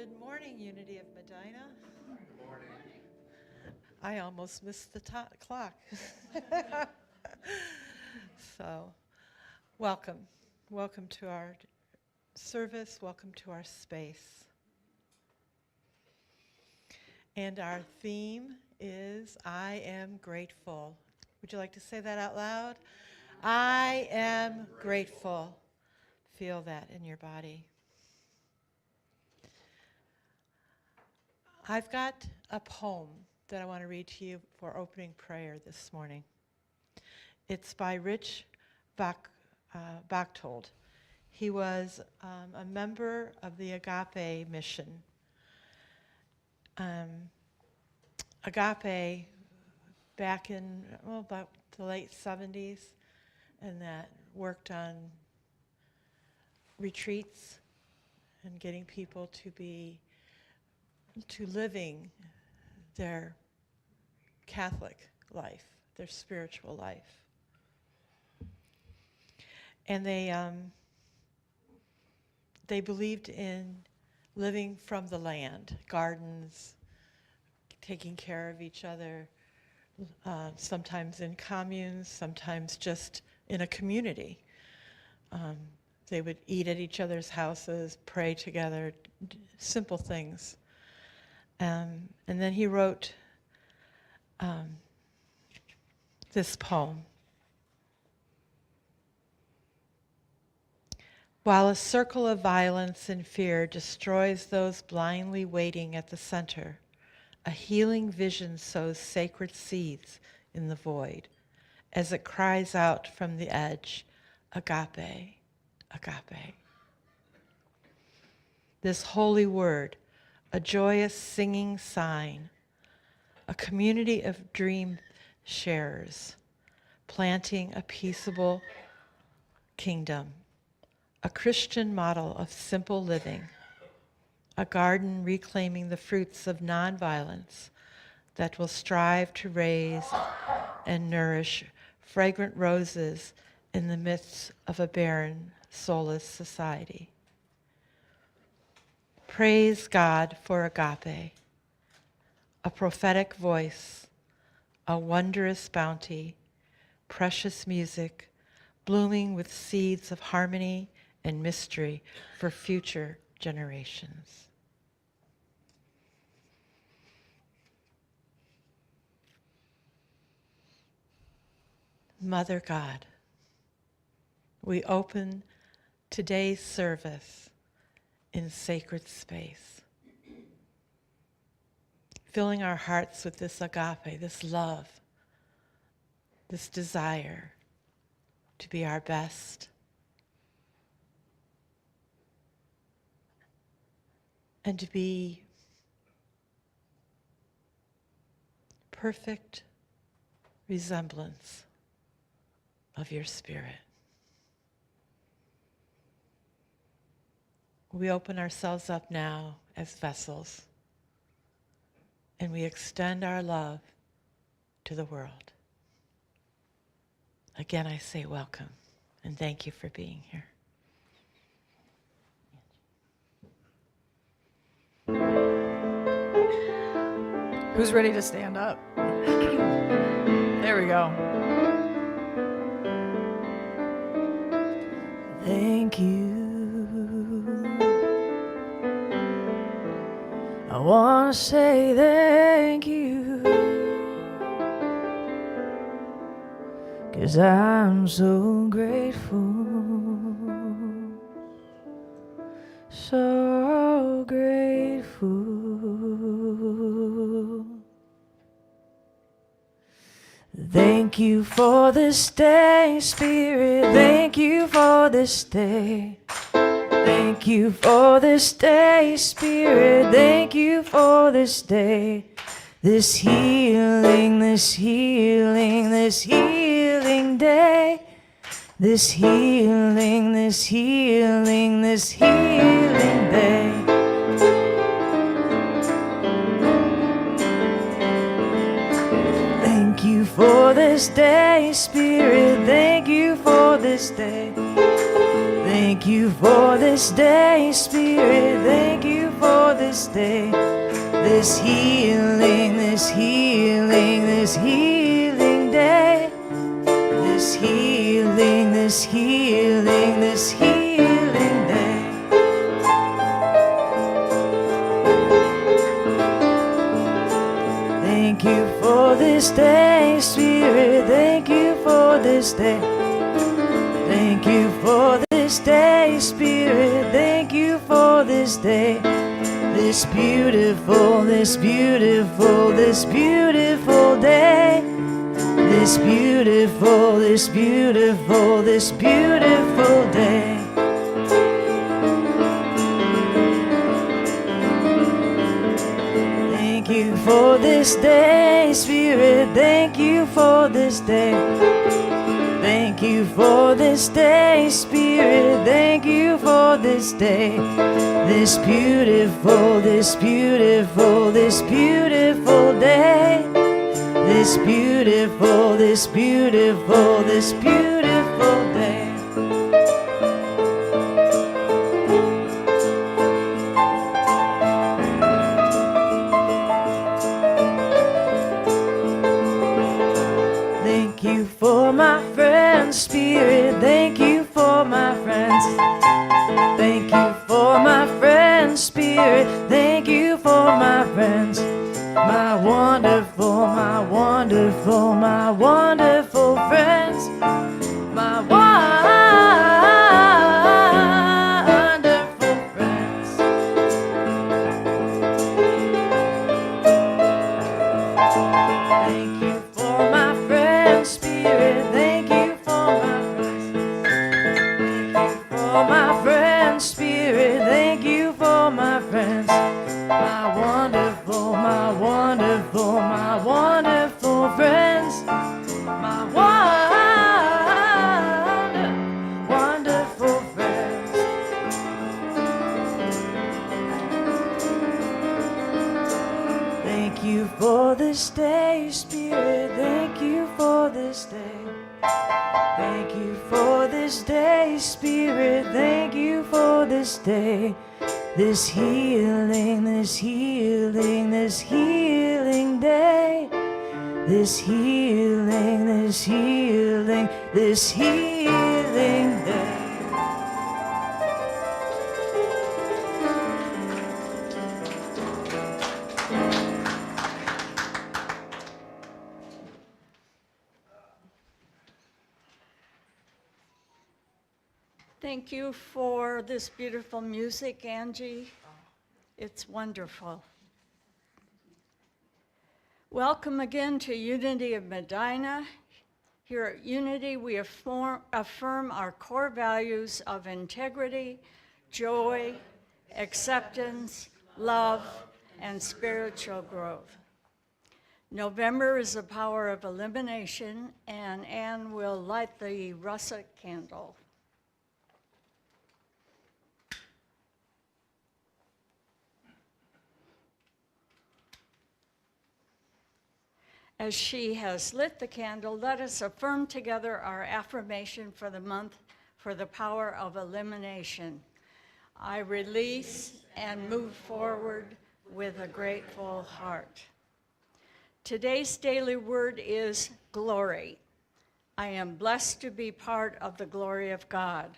Good morning, Unity of Medina. Good morning. I almost missed the clock. So, welcome. Welcome to our service. Welcome to our space. And our theme is I am grateful. Would you like to say that out loud? I am grateful. Feel that in your body. I've got a poem that I want to read to you for opening prayer this morning. It's by Rich Bachtold. He was a member of the Agape mission. Agape, back in about the late 70s, and that worked on retreats and getting people to living their Catholic life, their spiritual life. And they believed in living from the land, gardens, taking care of each other, sometimes in communes, sometimes just in a community. They would eat at each other's houses, pray together, simple things. And then he wrote this poem. While a circle of violence and fear destroys those blindly waiting at the center, a healing vision sows sacred seeds in the void as it cries out from the edge, agape, agape. This holy word, a joyous singing sign, a community of dream sharers, planting a peaceable kingdom, a Christian model of simple living, a garden reclaiming the fruits of nonviolence that will strive to raise and nourish fragrant roses in the midst of a barren, soulless society. Praise God for agape, a prophetic voice, a wondrous bounty, precious music, blooming with seeds of harmony and mystery for future generations. Mother God, we open today's service in sacred space, filling our hearts with this agape, this love, this desire to be our best, and to be perfect resemblance of your Spirit. We open ourselves up now as vessels, and we extend our love to the world. Again, I say welcome, and thank you for being here. Who's ready to stand up? There we go. Thank you. I want to say thank you, 'cause I'm so grateful, so grateful. Thank you for this day, Spirit. Thank you for this day. Thank you for this day, Spirit. Thank you for this day. This healing, this healing, this healing day. This healing, this healing, this healing day. Thank you for this day, Spirit. Thank you for this day. Thank you for this day, Spirit. Thank you for this day. This healing, this healing, this healing day. This healing, this healing, this healing day. Thank you for this day, Spirit. Thank you for this day. Thank you for this day, Spirit. Thank you for this day. This beautiful, this beautiful, this beautiful day. This beautiful, this beautiful, this beautiful day. Thank you for this day, Spirit. Thank you for this day. Thank you for this day, Spirit. Thank you for this day. This beautiful, this beautiful, this beautiful day. This beautiful, this beautiful, this beautiful day. Thank you for my friends, Spirit. Thank you for my friends. Thank you for my friends, Spirit. Thank you for my friends. My wonderful, my wonderful, my wonderful friends. My wonderful friends. Thank you for my friends, Spirit. Thank you for my friends. Thank you for my friends, Spirit. Thank you for my friends. My wonderful, my wonderful, my wonderful friends. My wonderful friends. Thank you for this day, Spirit. Thank you for this day. Thank you for this day, Spirit. Thank you for this day. This healing, this healing, this healing day. This healing, this healing, this healing day. Thank you for this beautiful music, Angie. It's wonderful. Welcome again to Unity of Medina. Here at Unity, we affirm our core values of integrity, joy, acceptance, love, and spiritual growth. November is the power of elimination, and Anne will light the russet candle. As she has lit the candle, let us affirm together our affirmation for the month for the power of elimination. I release and move forward with a grateful heart. Today's daily word is glory. I am blessed to be part of the glory of God.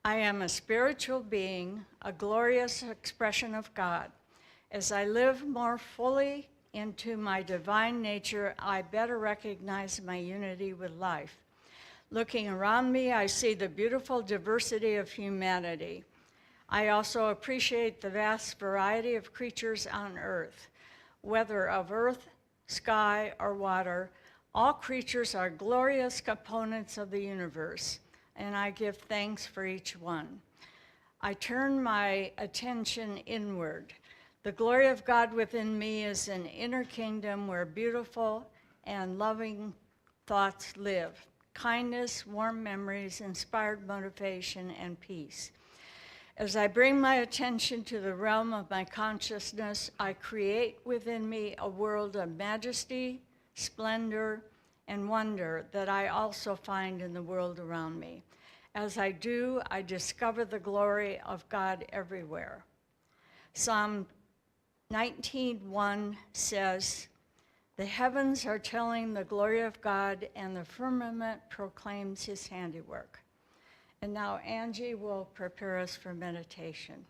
I am a spiritual being, a glorious expression of God. As I live more fully into my divine nature, I better recognize my unity with life. Looking around me, I see the beautiful diversity of humanity. I also appreciate the vast variety of creatures on earth. Whether of earth, sky, or water, all creatures are glorious components of the universe, and I give thanks for each one. I turn my attention inward. The glory of God within me is an inner kingdom where beautiful and loving thoughts live. Kindness, warm memories, inspired motivation, and peace. As I bring my attention to the realm of my consciousness, I create within me a world of majesty, splendor, and wonder that I also find in the world around me. As I do, I discover the glory of God everywhere. Psalm 19:1 says, "The heavens are telling the glory of God, and the firmament proclaims his handiwork." And now Angie will prepare us for meditation.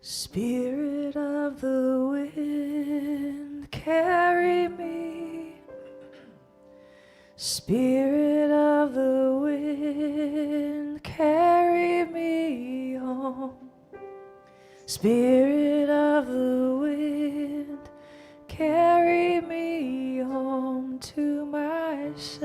Spirit of the wind, carry me. Spirit of the wind, carry me home. Spirit of the wind, carry me home to myself.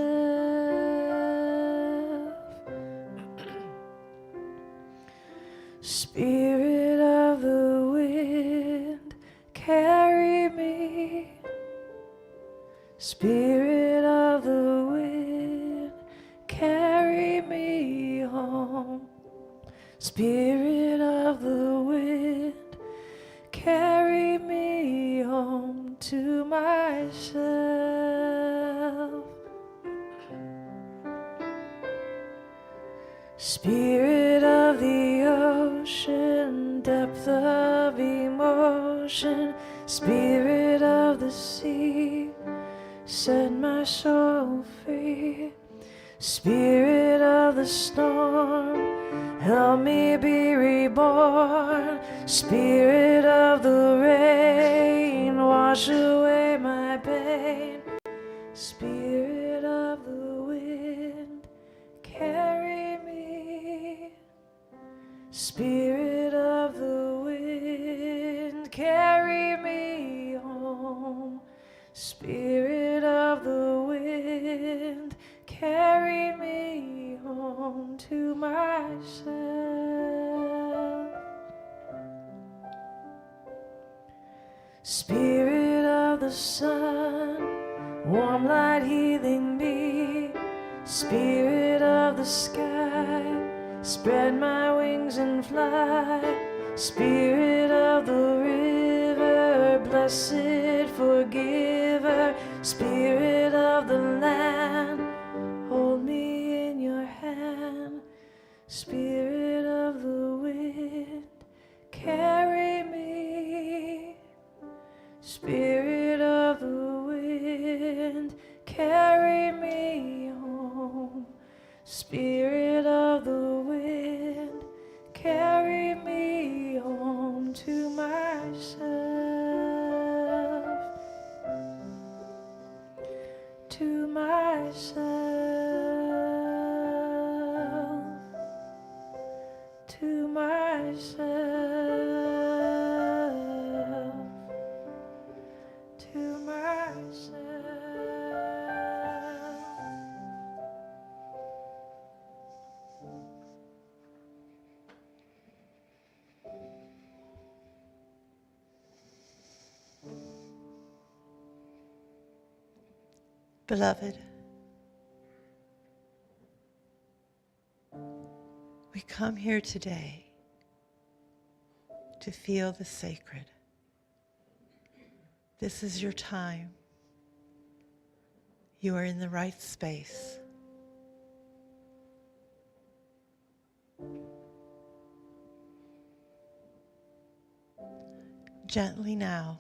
Spirit of the wind, carry me. Spirit of the wind, carry me home. Spirit of the wind, carry me home to myself. Spirit of the ocean, depth of emotion, Spirit of the sea, set my soul free. Spirit of the storm, help me be reborn. Spirit of the rain, wash away my pain. Spirit of the wind, carry me. Spirit of the wind, carry me home. Spirit of the wind, carry me home to myself. Spirit of the sun, warm light healing me. Spirit of the sky, spread my wings and fly. Spirit of the river, blessed forgiver. Spirit of the land, hold me in your hand. Spirit of the wind, carry me. Spirit of the wind, carry me home. Spirit of the wind, carry me home to myself. To myself. To myself. To myself. Beloved, we come here today to feel the sacred. This is your time. You are in the right space. Gently now,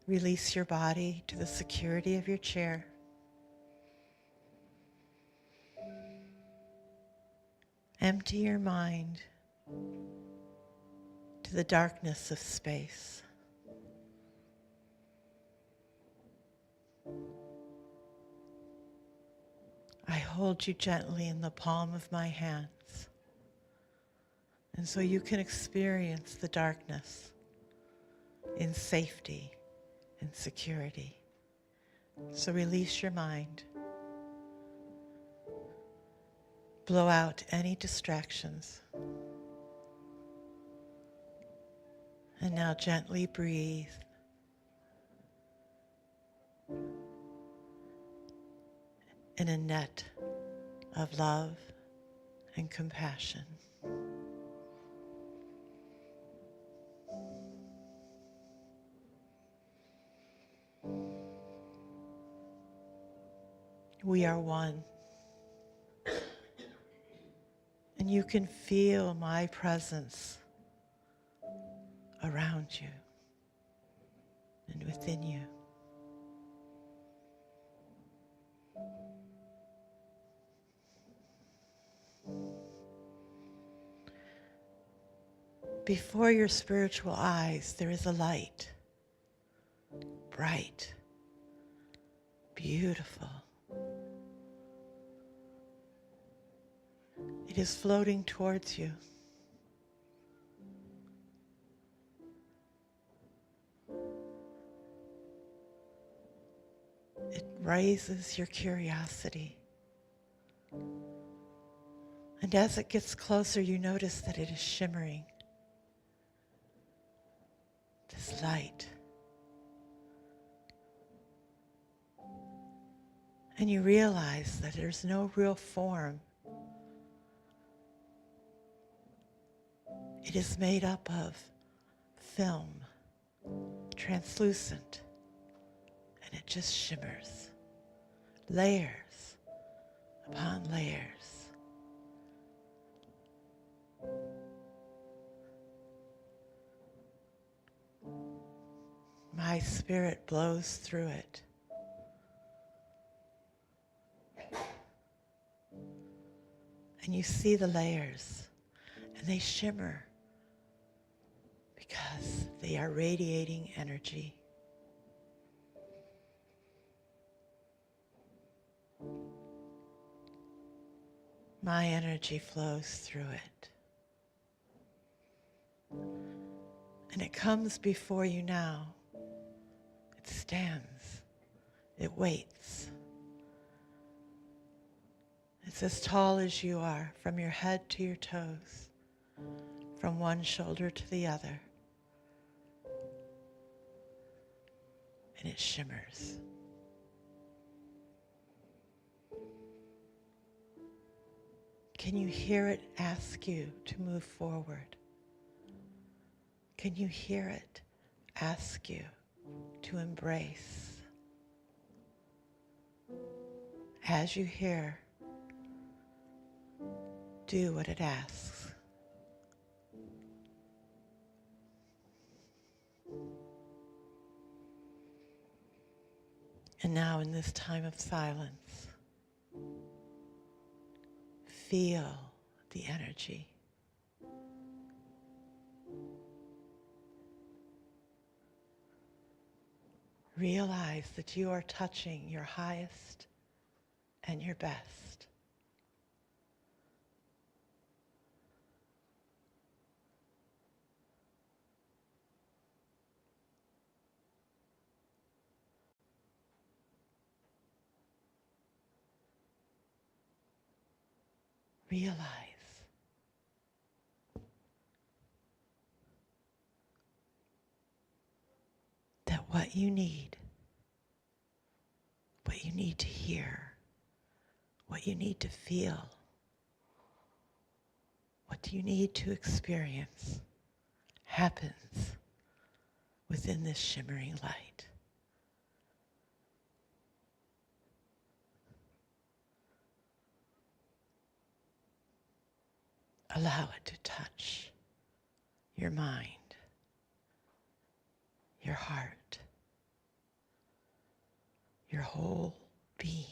release your body to the security of your chair. Empty your mind to the darkness of space. I hold you gently in the palm of my hands, and so you can experience the darkness in safety and security. So release your mind. Blow out any distractions. And now gently breathe. In a net of love and compassion. We are one. And you can feel my presence around you and within you. Before your spiritual eyes, there is a light, bright, beautiful. It is floating towards you. It raises your curiosity. And as it gets closer, you notice that it is shimmering. This light. And you realize that there's no real form. It is made up of film, translucent, and it just shimmers. Layers upon layers. My spirit blows through it. And you see the layers, and they shimmer because they are radiating energy. My energy flows through it. And it comes before you now. It stands. It waits. It's as tall as you are, from your head to your toes, from one shoulder to the other. And it shimmers. Can you hear it ask you to move forward? Can you hear it ask you to embrace? As you hear, do what it asks. And now in this time of silence, feel the energy. Realize that you are touching your highest and your best. Realize that what you need to hear, what you need to feel, what you need to experience happens within this shimmering light. Allow it to touch your mind, your heart, your whole being.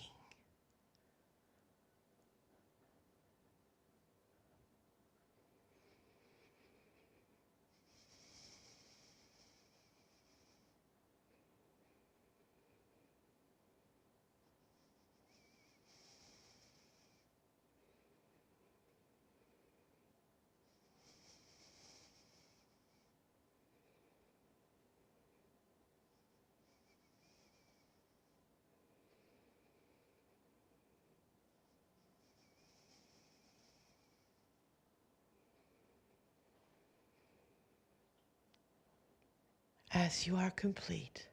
As you are complete,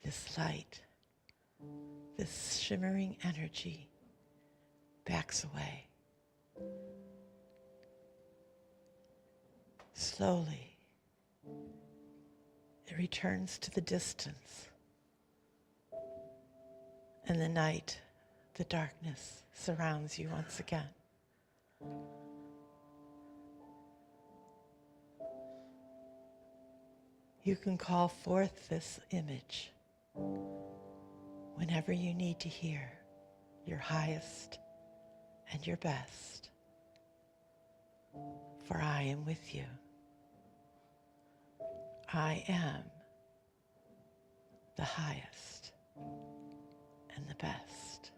this light, this shimmering energy backs away. Slowly, it returns to the distance and the night, the darkness surrounds you once again. You can call forth this image whenever you need to hear your highest and your best. For I am with you. I am the highest and the best.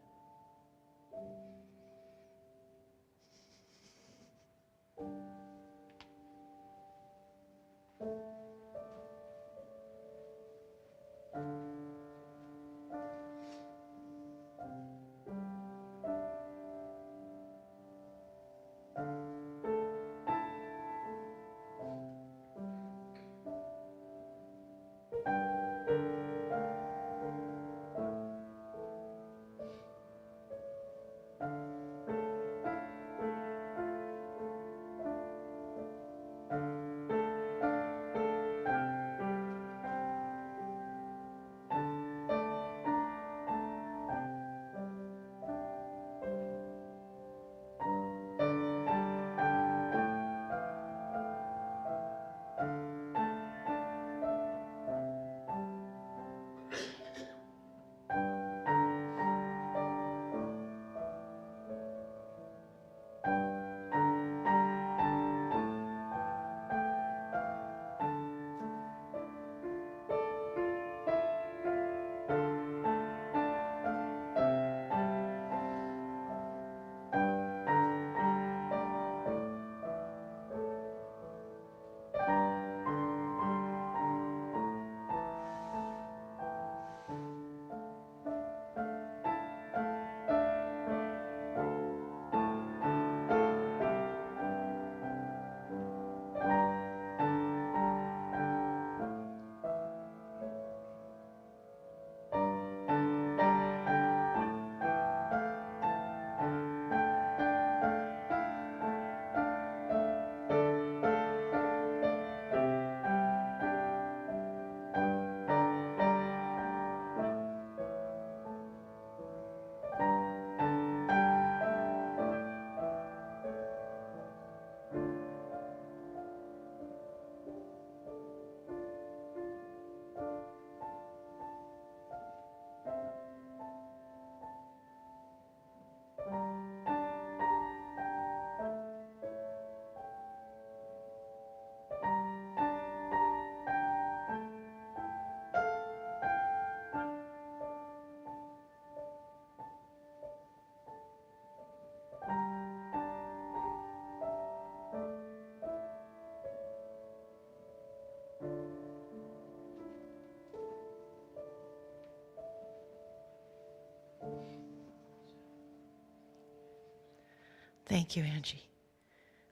Thank you, Angie.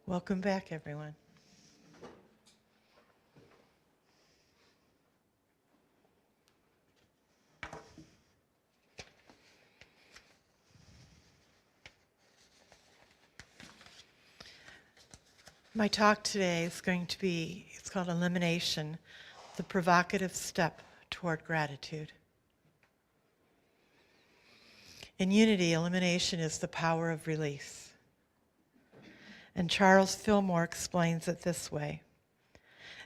Welcome back, everyone. My talk today is going to be, it's called Elimination, the provocative step toward gratitude. In unity, elimination is the power of release. And Charles Fillmore explains it this way: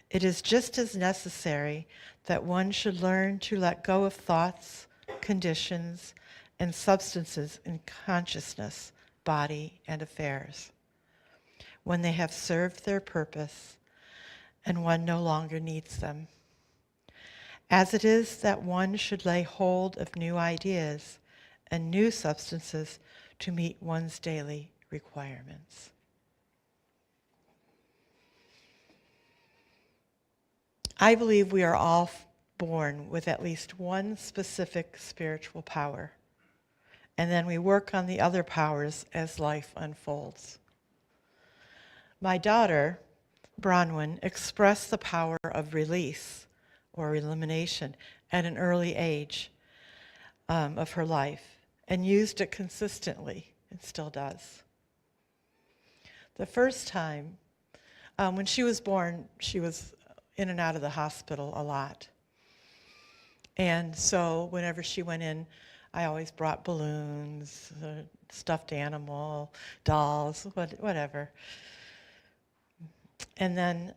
it is just as necessary that one should learn to let go of thoughts, conditions, and substances in consciousness, body, and affairs, when they have served their purpose and one no longer needs them, as it is that one should lay hold of new ideas and new substances to meet one's daily requirements. I believe we are all born with at least one specific spiritual power, and then we work on the other powers as life unfolds. My daughter, Bronwyn, expressed the power of release or elimination at an early age of her life and used it consistently and still does. The first time, when she was born, she was in and out of the hospital a lot. And so whenever she went in, I always brought balloons, stuffed animal, dolls, whatever. And then,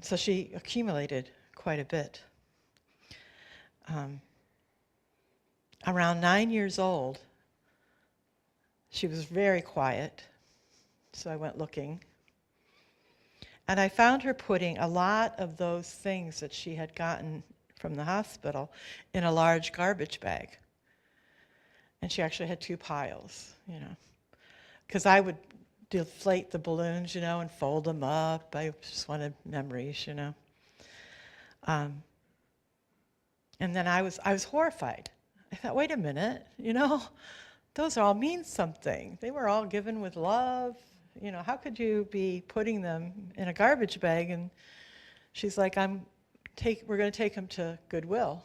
so she accumulated quite a bit. Around 9 years old, she was very quiet, so I went looking. And I found her putting a lot of those things that she had gotten from the hospital in a large garbage bag. And she actually had 2 piles, because I would deflate the balloons, and fold them up. I just wanted memories, And then I was horrified. I thought, wait a minute, those all mean something. They were all given with love. How could you be putting them in a garbage bag? And she's like, we're going to take them to Goodwill.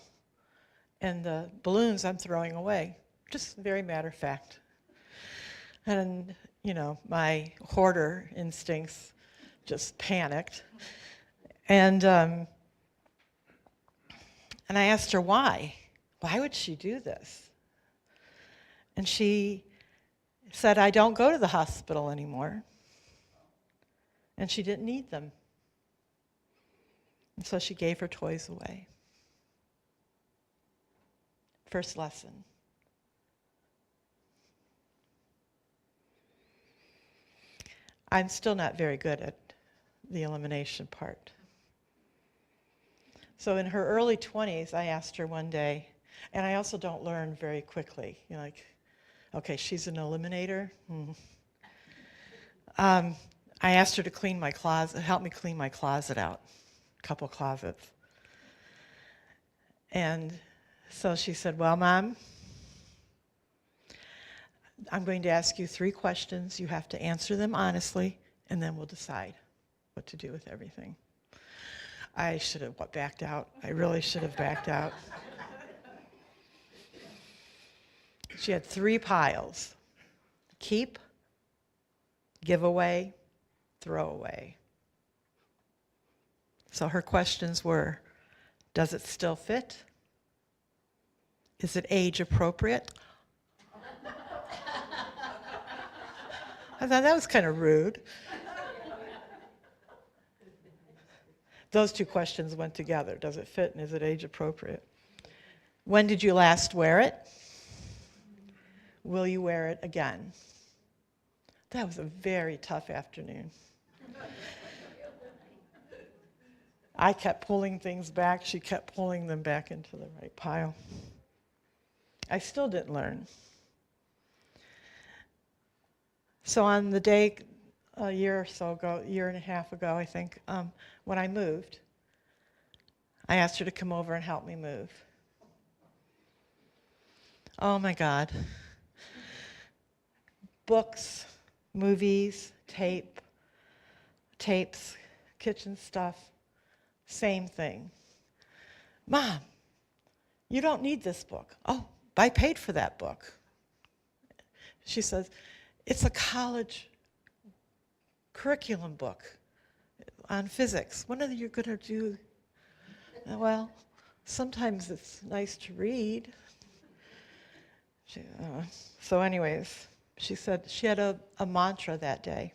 And the balloons I'm throwing away. Just very matter of fact. And, my hoarder instincts just panicked. And I asked her why. Why would she do this? And she said, I don't go to the hospital anymore. And she didn't need them. And so she gave her toys away. First lesson. I'm still not very good at the elimination part. So in her early 20s, I asked her one day, and I also don't learn very quickly. Okay, she's an eliminator. I asked her to clean my closet, help me clean my closet out, a couple closets. And so she said, well, Mom, I'm going to ask you 3 questions. You have to answer them honestly, and then we'll decide what to do with everything. I should have backed out. I really should have backed out. She had 3 piles: keep, give away, throw away. So her questions were, does it still fit? Is it age appropriate? I thought that was kind of rude. Those 2 questions went together. Does it fit and is it age appropriate? When did you last wear it? Will you wear it again? That was a very tough afternoon. I kept pulling things back. She kept pulling them back into the right pile. I still didn't learn. So on the day, a year or so ago, year and a half ago, I think, when I moved, I asked her to come over and help me move. Oh my God. Books, movies, tapes, kitchen stuff, same thing. Mom, you don't need this book. Oh, I paid for that book. She says, it's a college curriculum book on physics. When are you going to do? Well, sometimes it's nice to read. So anyways, she said she had a mantra that day.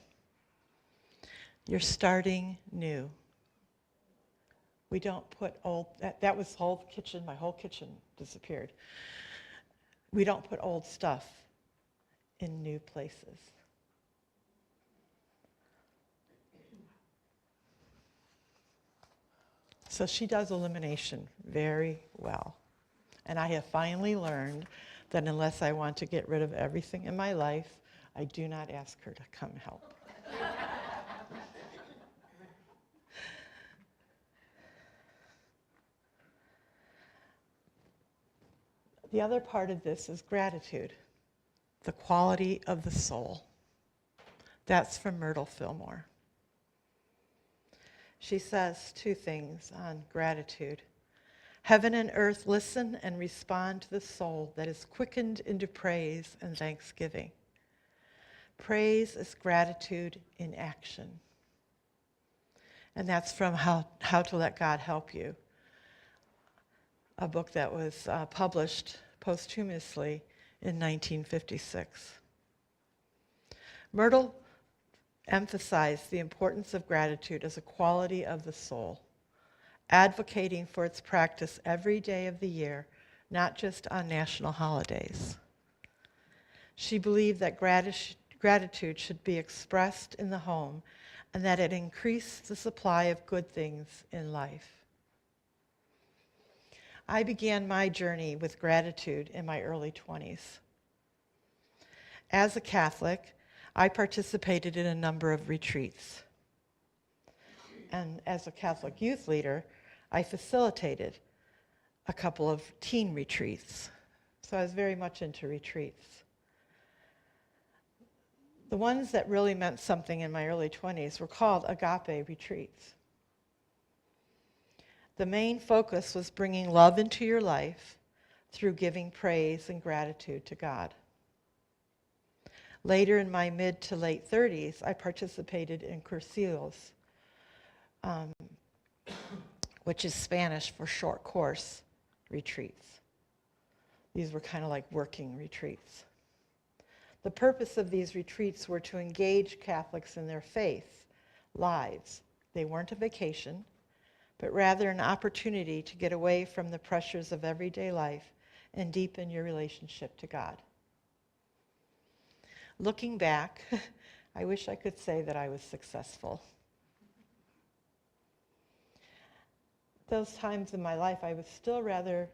You're starting new. We don't put old, that was whole kitchen, my whole kitchen disappeared. We don't put old stuff in new places. So she does elimination very well. And I have finally learned that unless I want to get rid of everything in my life, I do not ask her to come help. The other part of this is gratitude, the quality of the soul. That's from Myrtle Fillmore. She says 2 things on gratitude. Heaven and earth listen and respond to the soul that is quickened into praise and thanksgiving. Praise is gratitude in action. And that's from How to Let God Help You, a book that was published posthumously in 1956. Myrtle emphasized the importance of gratitude as a quality of the soul, advocating for its practice every day of the year, not just on national holidays. She believed that gratitude should be expressed in the home and that it increased the supply of good things in life. I began my journey with gratitude in my early 20s. As a Catholic, I participated in a number of retreats. And as a Catholic youth leader, I facilitated a couple of teen retreats. So I was very much into retreats. The ones that really meant something in my early 20s were called agape retreats. The main focus was bringing love into your life through giving praise and gratitude to God. Later in my mid to late 30s, I participated in cursillos, which is Spanish for short course retreats. These were kind of like working retreats. The purpose of these retreats were to engage Catholics in their faith lives. They weren't a vacation, but rather an opportunity to get away from the pressures of everyday life and deepen your relationship to God. Looking back, I wish I could say that I was successful. Those times in my life, I was still rather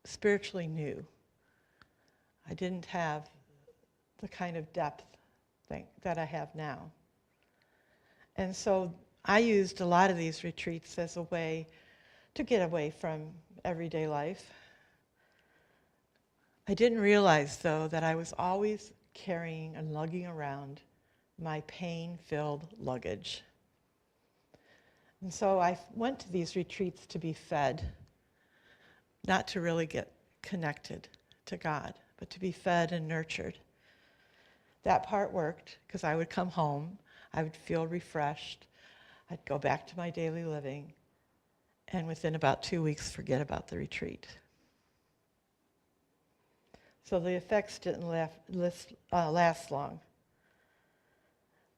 spiritually new. I didn't have the kind of depth that I have now. And so I used a lot of these retreats as a way to get away from everyday life. I didn't realize, though, that I was always carrying and lugging around my pain-filled luggage. And so I went to these retreats to be fed, not to really get connected to God, but to be fed and nurtured. That part worked because I would come home, I would feel refreshed, I'd go back to my daily living, and within about 2 weeks, forget about the retreat. So the effects didn't last long.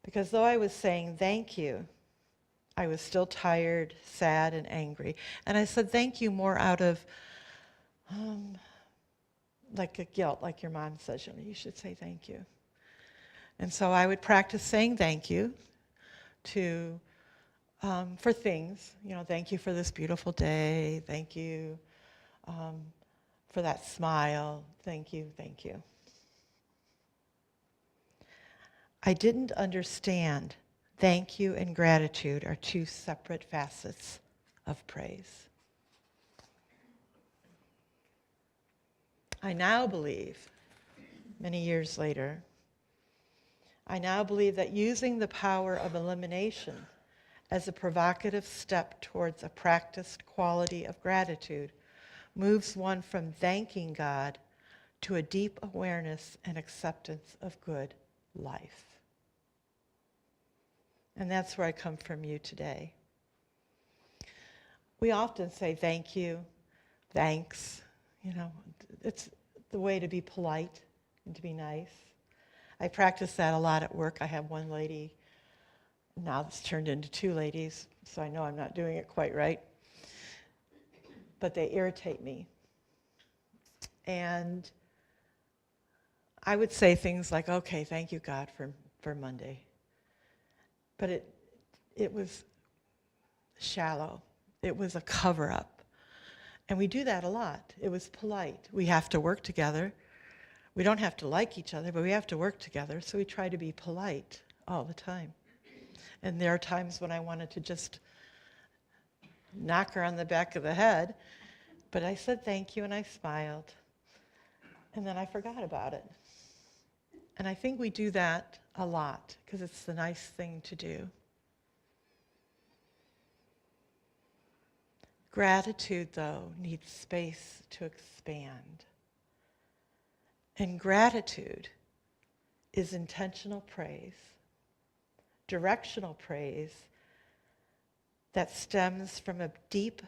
Because though I was saying thank you, I was still tired, sad, and angry. And I said thank you more out of like a guilt, like your mom says, you should say thank you. And so I would practice saying thank you for things. Thank you for this beautiful day. Thank you for that smile. Thank you, thank you. I didn't understand thank you and gratitude are two separate facets of praise. I now believe, many years later, that using the power of elimination as a provocative step towards a practiced quality of gratitude moves one from thanking God to a deep awareness and acceptance of good life. And that's where I come from you today. We often say thank you, thanks. It's the way to be polite and to be nice. I practice that a lot at work. I have one lady, now it's turned into two ladies, so I know I'm not doing it quite right. But they irritate me. And I would say things like, okay, thank you, God, for Monday. But it was shallow. It was a cover-up. And we do that a lot. It was polite. We have to work together. We don't have to like each other, but we have to work together, so we try to be polite all the time. And there are times when I wanted to just knock her on the back of the head, but I said thank you and I smiled, and then I forgot about it. And I think we do that a lot because it's the nice thing to do. Gratitude, though, needs space to expand. And gratitude is intentional praise, directional praise that stems from a deep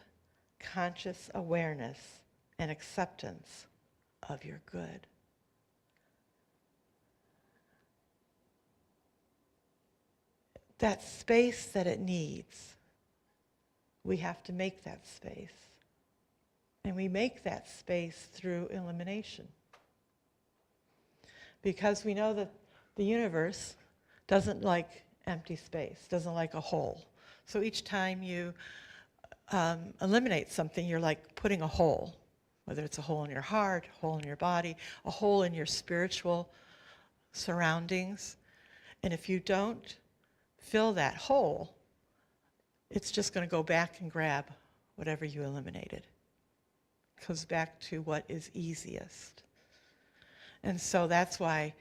conscious awareness and acceptance of your good. that space that it needs, we have to make that space. And we make that space through elimination. Because we know that the universe doesn't like empty space, doesn't like a hole. So each time you eliminate something, you're like putting a hole, whether it's a hole in your heart, a hole in your body, a hole in your spiritual surroundings. And if you don't fill that hole, it's just going to go back and grab whatever you eliminated. It goes back to what is easiest. And so that's why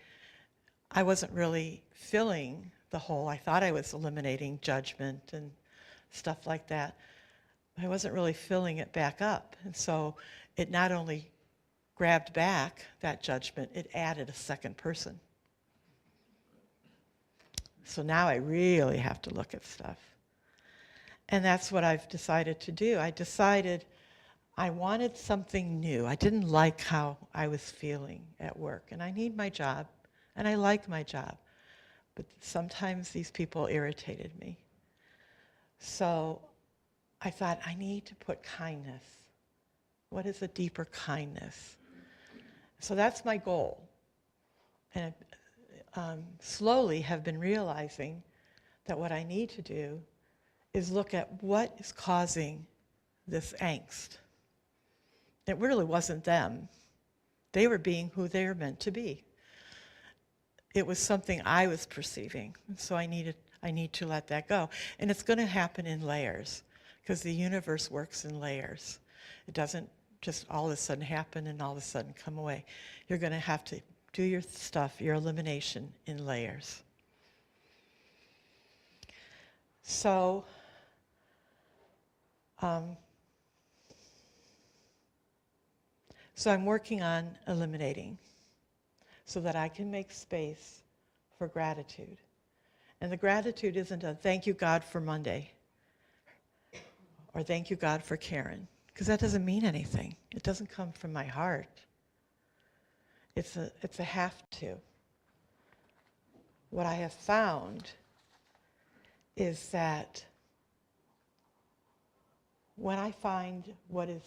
I wasn't really filling the hole. I thought I was eliminating judgment and stuff like that. I wasn't really filling it back up. And so it not only grabbed back that judgment, it added a second person. So now I really have to look at stuff. And that's what I've decided to do. I decided I wanted something new. I didn't like how I was feeling at work. And I need my job, and I like my job. But sometimes these people irritated me. So I thought, I need to put kindness. What is a deeper kindness? So that's my goal. And slowly have been realizing that what I need to do is look at what is causing this angst. It really wasn't them. They were being who they were meant to be. It was something I was perceiving, so I need to let that go. And it's going to happen in layers, because the universe works in layers. It doesn't just all of a sudden happen and all of a sudden come away. You're going to have to do your stuff, your elimination, in layers. So, I'm working on eliminating so that I can make space for gratitude. And the gratitude isn't a thank you, God, for Monday, or thank you, God, for Karen, because that doesn't mean anything. It doesn't come from my heart. It's a have to. What I have found is that when I find what is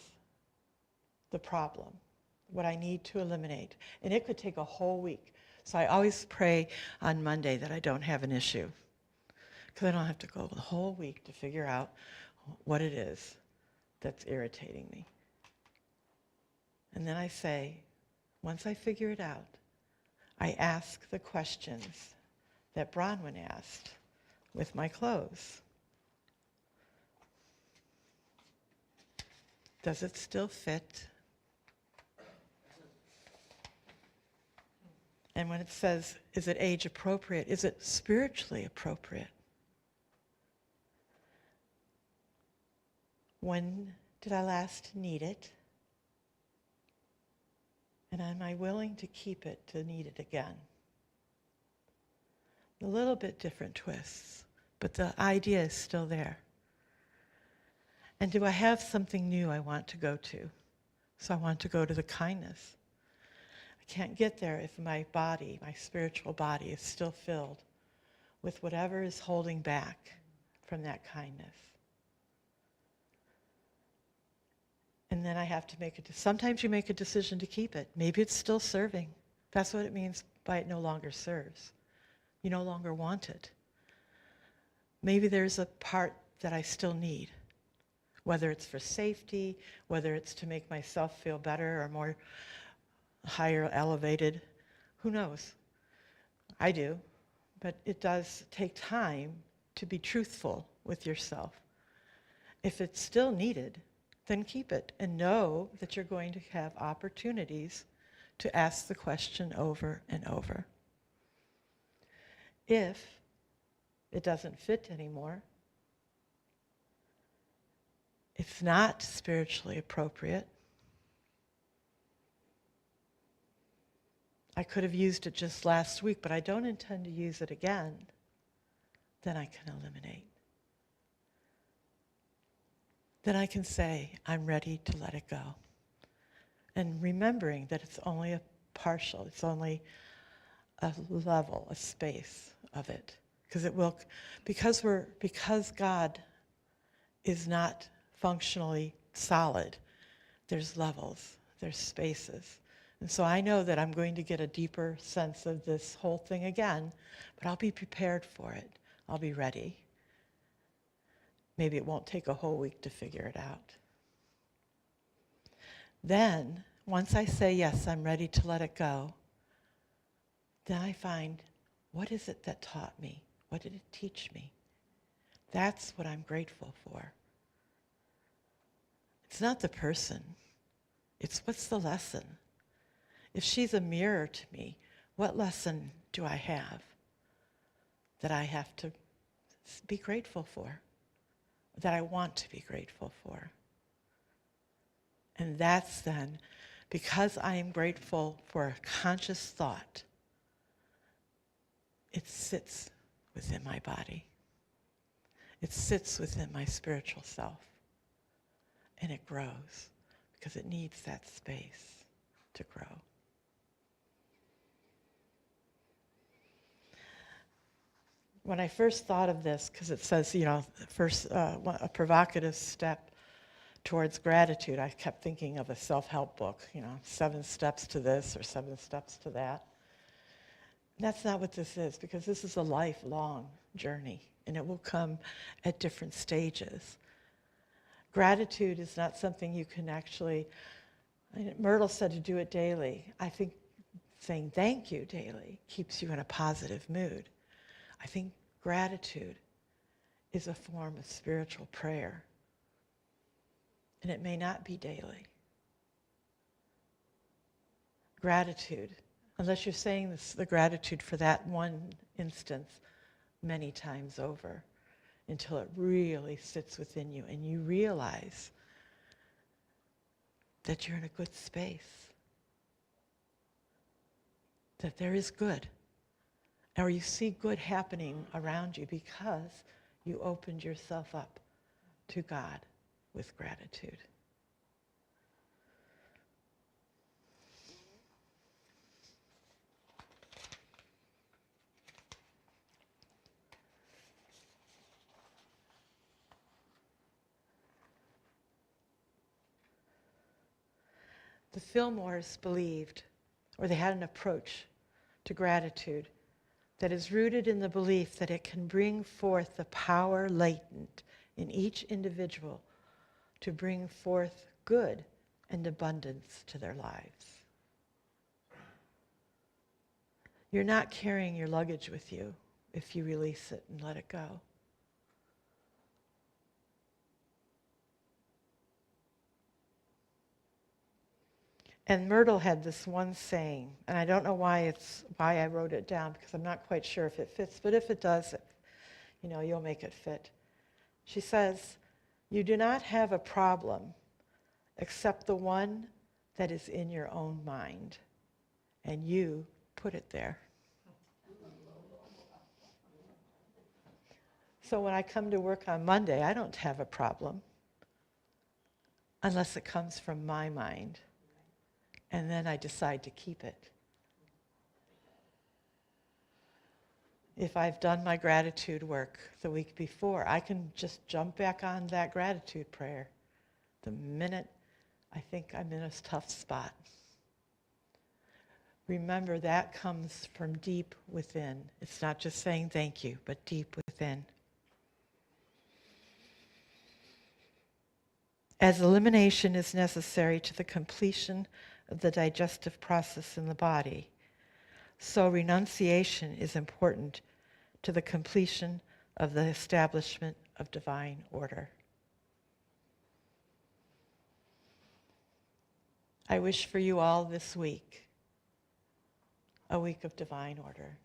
the problem, what I need to eliminate, and it could take a whole week. So I always pray on Monday that I don't have an issue, because I don't have to go the whole week to figure out what it is that's irritating me. And then I say, once I figure it out, I ask the questions that Bronwyn asked with my clothes. Does it still fit? And when it says, is it age appropriate? Is it spiritually appropriate? When did I last need it? And am I willing to keep it to need it again? A little bit different twists, but the idea is still there. And do I have something new I want to go to? So I want to go to the kindness. I can't get there if my body, my spiritual body, is still filled with whatever is holding back from that kindness. And then I have to sometimes you make a decision to keep it. Maybe it's still serving. That's what it means by it no longer serves. You no longer want it. Maybe there's a part that I still need, whether it's for safety, whether it's to make myself feel better or more higher elevated. Who knows? I do. But it does take time to be truthful with yourself. If it's still needed, then keep it and know that you're going to have opportunities to ask the question over and over. If it doesn't fit anymore, it's not spiritually appropriate, I could have used it just last week, but I don't intend to use it again, then I can eliminate. Then I can say, I'm ready to let it go. And remembering that it's only a partial, it's only a level, a space of it. because it will, because God is not functionally solid. There's levels, there's spaces. And so I know that I'm going to get a deeper sense of this whole thing again, but I'll be prepared for it. I'll be ready. Maybe it won't take a whole week to figure it out. Then, once I say, yes, I'm ready to let it go, then I find, what is it that taught me? What did it teach me? That's what I'm grateful for. It's not the person. It's what's the lesson? If she's a mirror to me, what lesson do I have that I have to be grateful for, that I want to be grateful for? And that's then, because I am grateful for a conscious thought, it sits within my body. It sits within my spiritual self. And it grows because it needs that space to grow. When I first thought of this, because it says, first a provocative step towards gratitude, I kept thinking of a self-help book, 7 steps to this or 7 steps to that. That's not what this is, because this is a lifelong journey, and it will come at different stages. Gratitude is not something you can actually, Myrtle said to do it daily. I think saying thank you daily keeps you in a positive mood. I think gratitude is a form of spiritual prayer, and it may not be daily. Gratitude, unless you're saying the gratitude for that one instance many times over, until it really sits within you and you realize that you're in a good space, that there is good, or you see good happening around you because you opened yourself up to God with gratitude. The Fillmores believed, or they had an approach to gratitude that is rooted in the belief that it can bring forth the power latent in each individual to bring forth good and abundance to their lives. You're not carrying your luggage with you if you release it and let it go. And Myrtle had this one saying, and I don't know why I wrote it down, because I'm not quite sure if it fits, but if it does, you'll make it fit. She says, "You do not have a problem except the one that is in your own mind, and you put it there." So when I come to work on Monday, I don't have a problem unless it comes from my mind. And then I decide to keep it. If I've done my gratitude work the week before, I can just jump back on that gratitude prayer the minute I think I'm in a tough spot. Remember, that comes from deep within. It's not just saying thank you, but deep within. As elimination is necessary to the completion of the digestive process in the body, so renunciation is important to the completion of the establishment of divine order. I wish for you all this week a week of divine order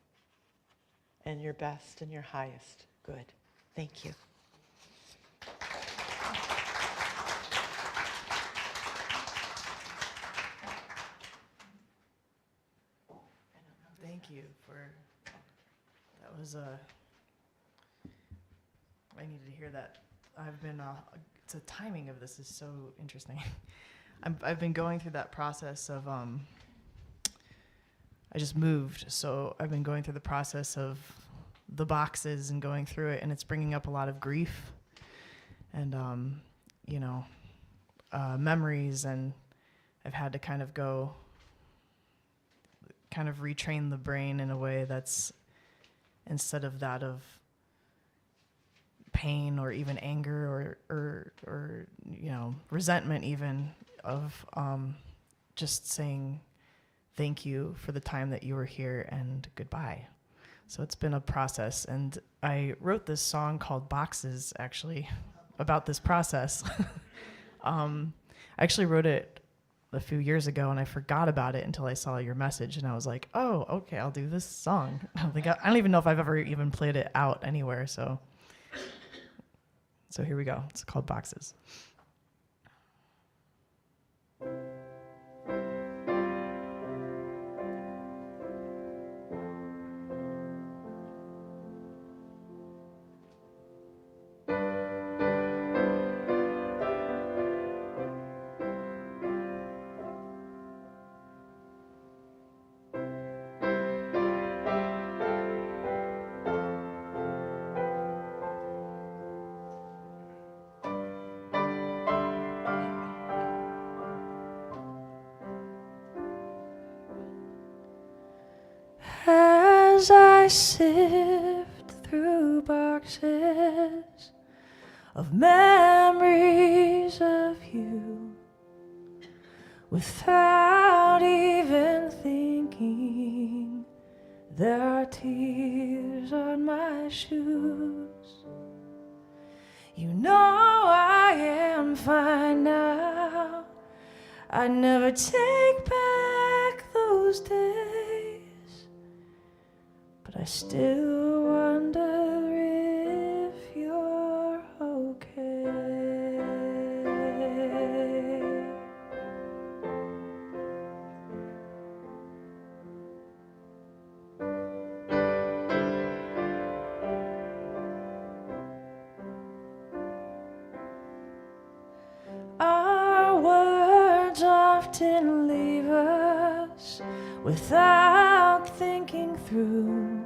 and your best and your highest good. Thank you. Thank you for, that was I needed to hear that. I've been, the timing of this is so interesting. I've been going through that process of, I just moved, so I've been going through the process of the boxes and going through it, and it's bringing up a lot of grief and memories, and I've had to kind of retrain the brain in a way that's, instead of that of pain or even anger or resentment, even of just saying thank you for the time that you were here and goodbye. So it's been a process, and I wrote this song called Boxes, actually, about this process. I actually wrote it a few years ago, and I forgot about it until I saw your message, and I was like, oh, okay, I'll do this song. I don't even know if I've ever even played it out anywhere, so here we go. It's called Boxes. As I sift through boxes of memories of you, without even thinking, there are tears on my shoes. You know I am fine now. I never take back those days, but I still wonder if you're okay. Our words often leave us without thinking through,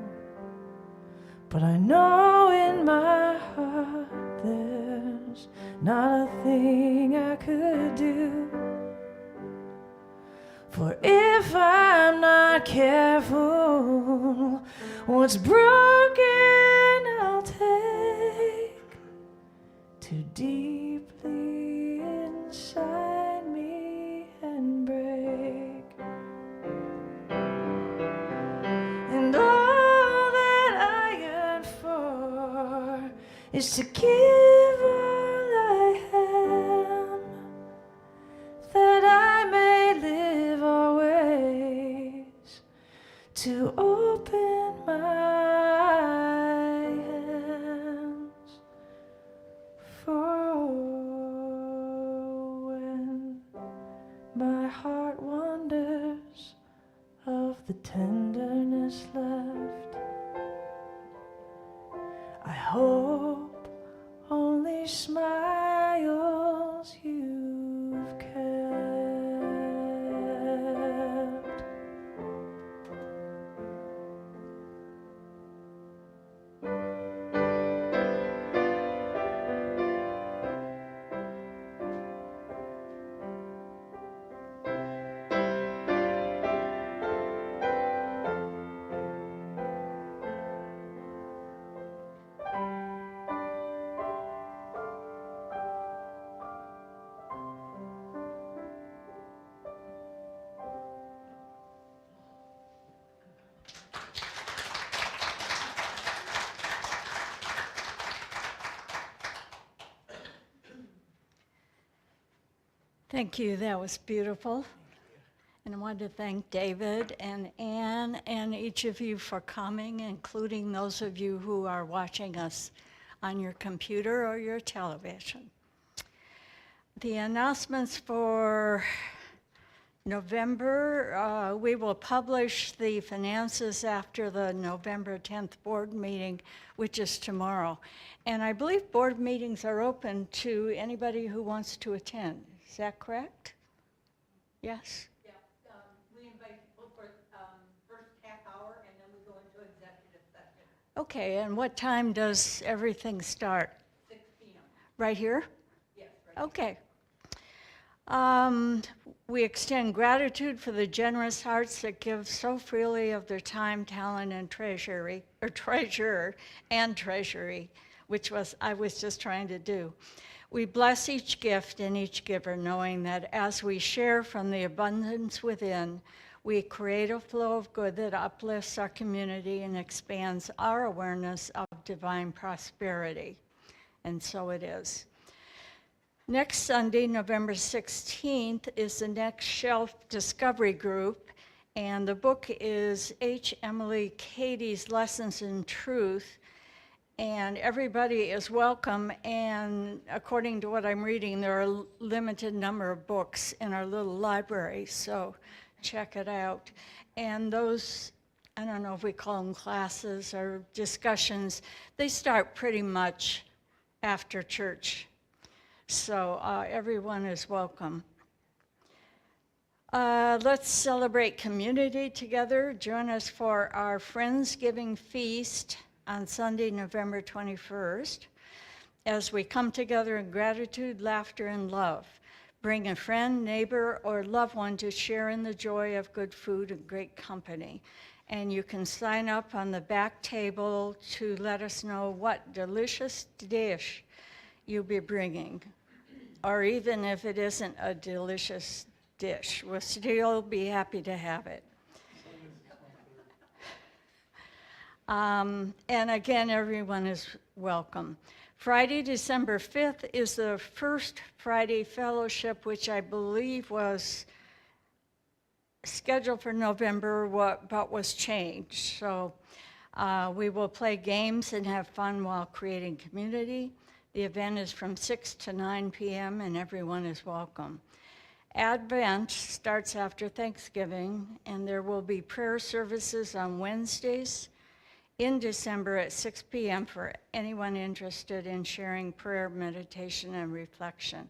but I know in my heart there's not a thing I could do. For if I'm not careful, what's broken I'll take too deeply inside me and break. And all that I yearn for is to give all I am, that I may live always to open my hands for when my heart wanders of the tenderness left. I hope only smiles you've kept. Thank you. That was beautiful. And I want to thank David and Anne and each of you for coming, including those of you who are watching us on your computer or your television. The announcements for November, we will publish the finances after the November 10th board meeting, which is tomorrow. And I believe board meetings are open to anybody who wants to attend. Is that correct? Yes? Yeah, we invite people for first half hour, and then we go into executive session. Okay, and what time does everything start? 6 p.m. Right here? Yes. Right okay. We extend gratitude for the generous hearts that give so freely of their time, talent, and treasury, or treasure and treasury, which I was just trying to do. We bless each gift and each giver, knowing that as we share from the abundance within, we create a flow of good that uplifts our community and expands our awareness of divine prosperity. And so it is. Next Sunday, November 16th, is the Next Shelf Discovery Group, and the book is H. Emily Cady's Lessons in Truth, and everybody is welcome, and according to what I'm reading, there are a limited number of books in our little library, so check it out. And those, I don't know if we call them classes or discussions, they start pretty much after church. So everyone is welcome. Let's celebrate community together. Join us for our Friendsgiving feast on Sunday, November 21st, as we come together in gratitude, laughter, and love. Bring a friend, neighbor, or loved one to share in the joy of good food and great company. And you can sign up on the back table to let us know what delicious dish you'll be bringing. Or even if it isn't a delicious dish, we'll still be happy to have it. And again, everyone is welcome. Friday, December 5th is the first Friday fellowship, which I believe was scheduled for November, but was changed. So we will play games and have fun while creating community. The event is from 6 to 9 p.m. and everyone is welcome. Advent starts after Thanksgiving, and there will be prayer services on Wednesdays in December at 6 p.m. for anyone interested in sharing prayer, meditation, and reflection.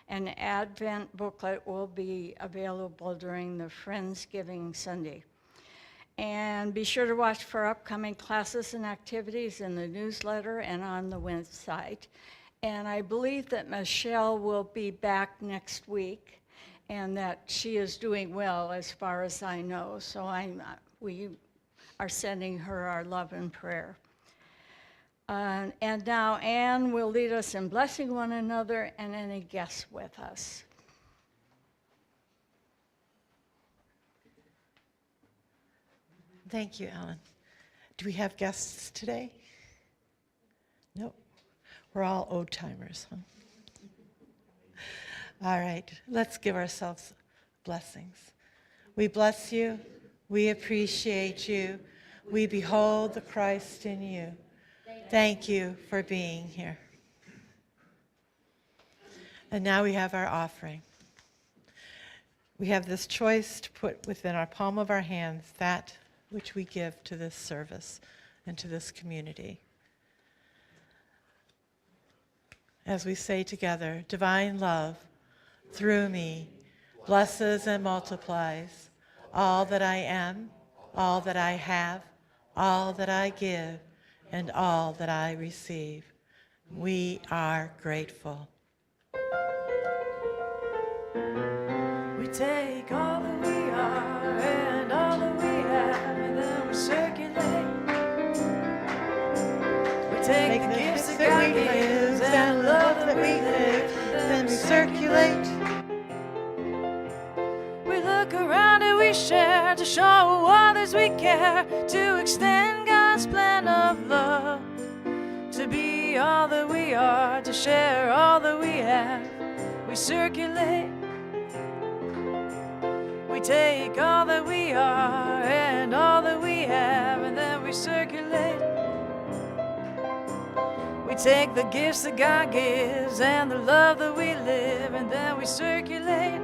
An Advent booklet will be available during the Friendsgiving Sunday. And be sure to watch for upcoming classes and activities in the newsletter and on the website. And I believe that Michelle will be back next week and that she is doing well as far as I know. So we are sending her our love and prayer. And now Anne will lead us in blessing one another and any guests with us. Thank you, Ellen. Do we have guests today? Nope. We're all old-timers, huh? All right, let's give ourselves blessings. We bless you. We appreciate you. We behold the Christ in you. Thank you for being here. And now we have our offering. We have this choice to put within our palm of our hands that which we give to this service and to this community. As we say together, divine love through me blesses and multiplies all that I am, all that I have, all that I give, and all that I receive. We are grateful. We take all that we are and all that we have, and then we circulate. We take the gifts that God gives and love that we live, then we circulate. We look around and we share to show others we care, to extend God's plan of love, to be all that we are, to share all that we have. We circulate. We take all that we are and all that we have, and then we circulate. We take the gifts that God gives and the love that we live, and then we circulate.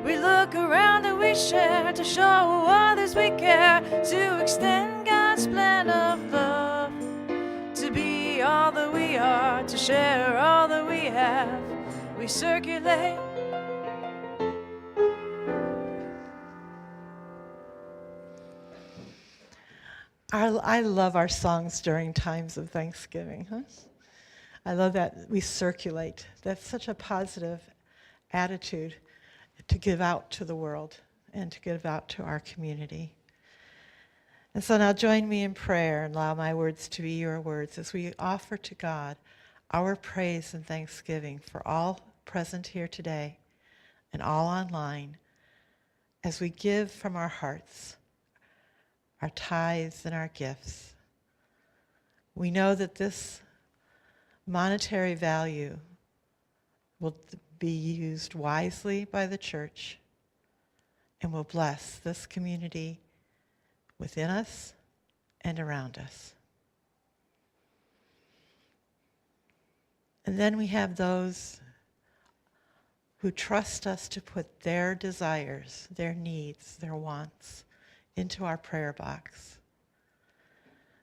We look around and we share to show others we care, to extend God's plan of love, to be all that we are, to share all that we have. We circulate. I love our songs during times of Thanksgiving, huh? I love that we circulate. That's such a positive attitude to give out to the world and to give out to our community. And so now join me in prayer and allow my words to be your words as we offer to God our praise and thanksgiving for all present here today and all online as we give from our hearts, our tithes and our gifts. We know that this monetary value will be used wisely by the church and will bless this community within us and around us. And then we have those who trust us to put their desires, their needs, their wants into our prayer box,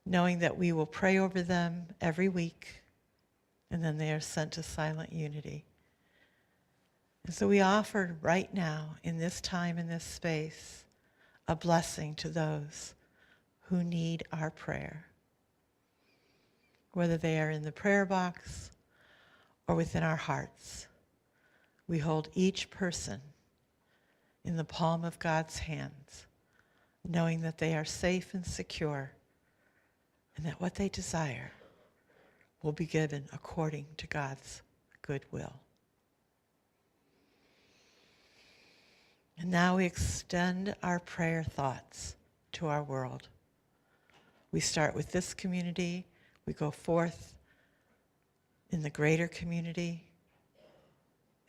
knowing that we will pray over them every week, and then they are sent to silent unity. And so we offer right now, in this time, in this space, a blessing to those who need our prayer, whether they are in the prayer box or within our hearts. We hold each person in the palm of God's hands, knowing that they are safe and secure, and that what they desire will be given according to God's good will. And now we extend our prayer thoughts to our world. We start with this community, we go forth in the greater community,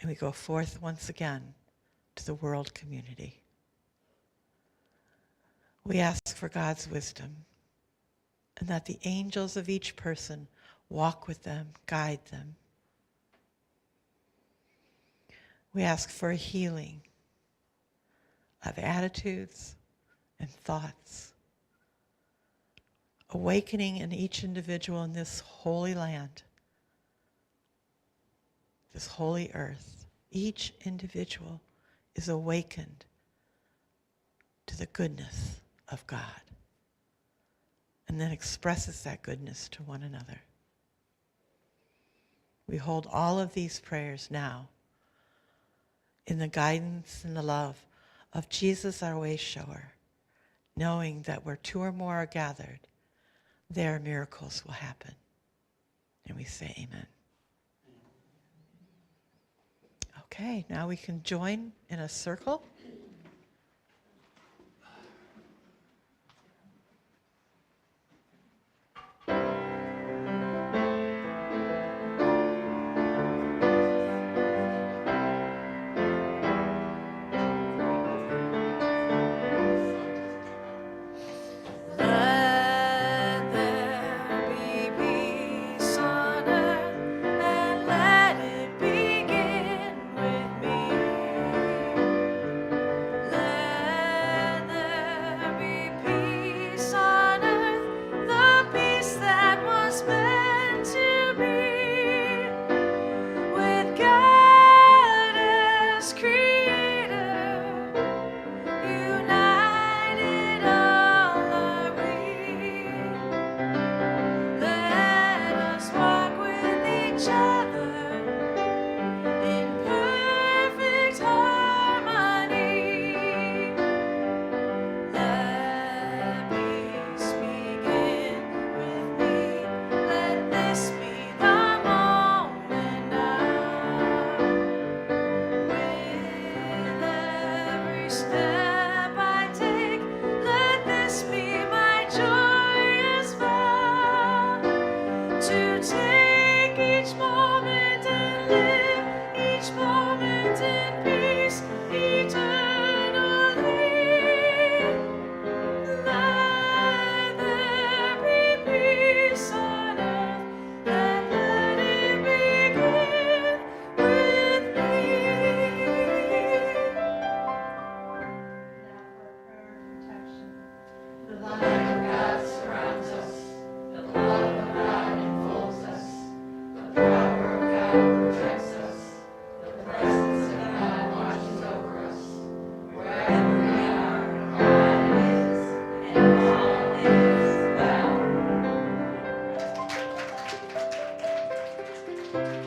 and we go forth once again to the world community. We ask for God's wisdom, and that the angels of each person walk with them, guide them. We ask for a healing of attitudes and thoughts, awakening in each individual in this holy land, this holy earth. Each individual is awakened to the goodness of God and then expresses that goodness to one another. We hold all of these prayers now in the guidance and the love of Jesus, our way shower, knowing that where two or more are gathered, there miracles will happen. And we say amen. Okay, now we can join in a circle. Let there be peace on earth, and let it begin with me. Let there be peace on earth, the peace that was meant to be, with God as creator. United all are we. Let us walk with each other in perfect harmony. Let peace begin with me. Let this be the moment now. With every step I take, let this be my joyous vow, to take each moment and live each moment in peace eternally. Let there be peace on earth, and let it begin with me. Thank